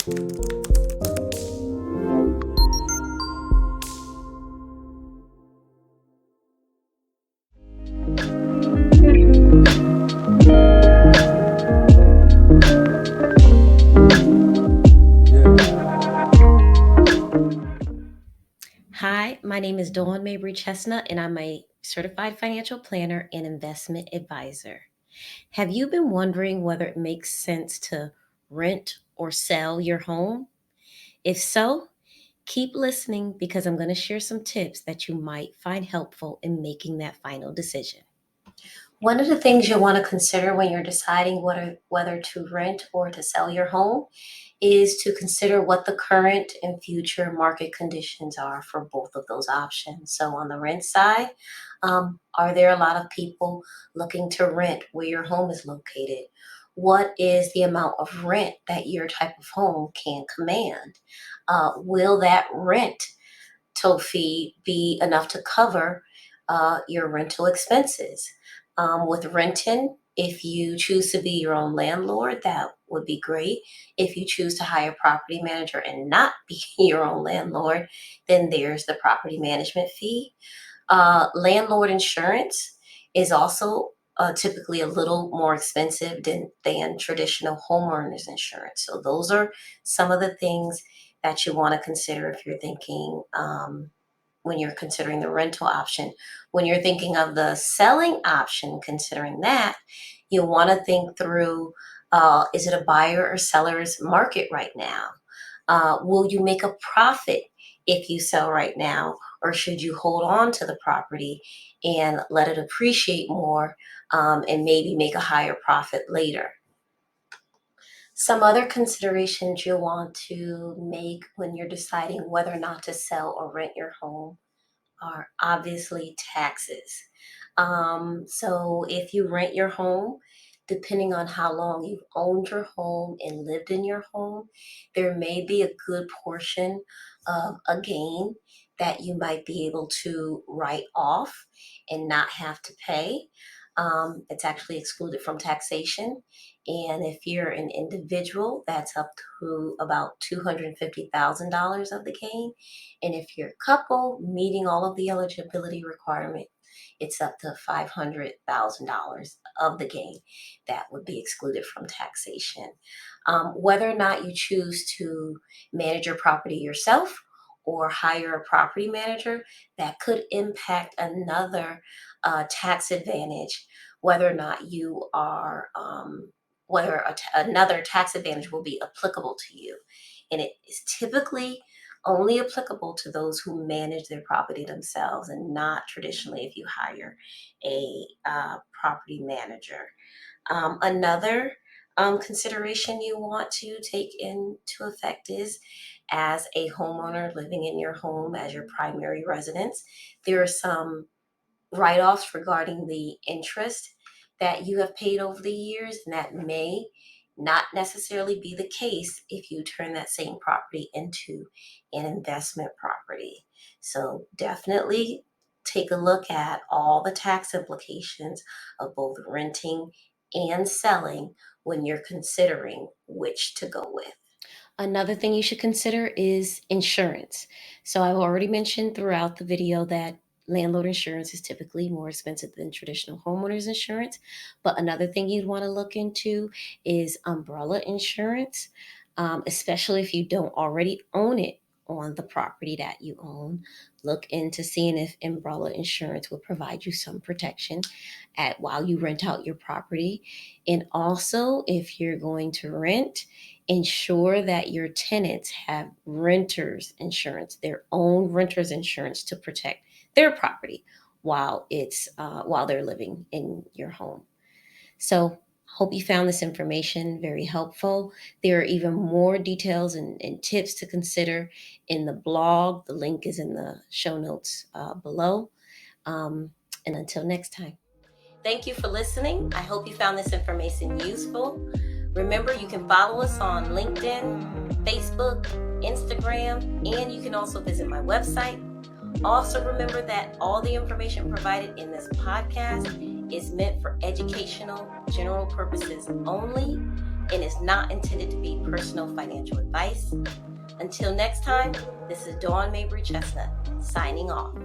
Hi, my name is Mabery Chestnut, and I'm a certified financial planner and investment advisor. Have you been wondering whether it makes sense to rent or sell your home? If so, keep listening because I'm going to share some tips that you might find helpful in making that final decision. One of the things you'll want to consider when you're deciding whether to rent or to sell your home is to consider what the current and future market conditions are for both of those options. So, on the rent side, are there a lot of people looking to rent where your home is located? What is the amount of rent that your type of home can command? Will that rental fee be enough to cover your rental expenses? With renting, if you choose to be your own landlord, that would be great. If you choose to hire a property manager and not be your own landlord, then there's the property management fee. Landlord insurance is also typically a little more expensive than traditional homeowners insurance. So those are some of the things that you want to consider if you're thinking when you're considering the rental option. When you're thinking of the selling option, considering that, you want to think through, is it a buyer or seller's market right now? Will you make a profit if you sell right now, or should you hold on to the property and let it appreciate more and maybe make a higher profit later? Some other considerations you'll want to make when you're deciding whether or not to sell or rent your home are obviously taxes. So if you rent your home, depending on how long you've owned your home and lived in your home, there may be a good portion of a gain that you might be able to write off and not have to pay. It's actually excluded from taxation. And if you're an individual, that's up to about $250,000 of the gain. And if you're a couple meeting all of the eligibility requirement, it's up to $500,000 of the gain that would be excluded from taxation. Whether or not you choose to manage your property yourself or hire a property manager, that could impact another tax advantage, whether or not you are, another tax advantage will be applicable to you. And it is typically only applicable to those who manage their property themselves and not traditionally if you hire a property manager. Another consideration you want to take into effect is, as a homeowner living in your home as your primary residence, there are some write-offs regarding the interest that you have paid over the years, and that may not necessarily be the case if you turn that same property into an investment property. So definitely take a look at all the tax implications of both renting and selling when you're considering which to go with. Another thing you should consider is insurance. So I've already mentioned throughout the video that landlord insurance is typically more expensive than traditional homeowners insurance. But another thing you'd want to look into is umbrella insurance, especially if you don't already own it on the property that you own. Look into seeing if umbrella insurance will provide you some protection at while you rent out your property. And also, if you're going to rent, ensure that your tenants have renters insurance, their own renters insurance to protect their property while they're living in your home. So hope you found this information very helpful. There are even more details and tips to consider in the blog. The link is in the show notes below. And until next time. Thank you for listening. I hope you found this information useful. Remember, you can follow us on LinkedIn, Facebook, Instagram, and you can also visit my website. Also, remember that all the information provided in this podcast is meant for educational, general purposes only. and is not intended to be personal financial advice. Until next time, this is Dawn Mabery Chestnut signing off.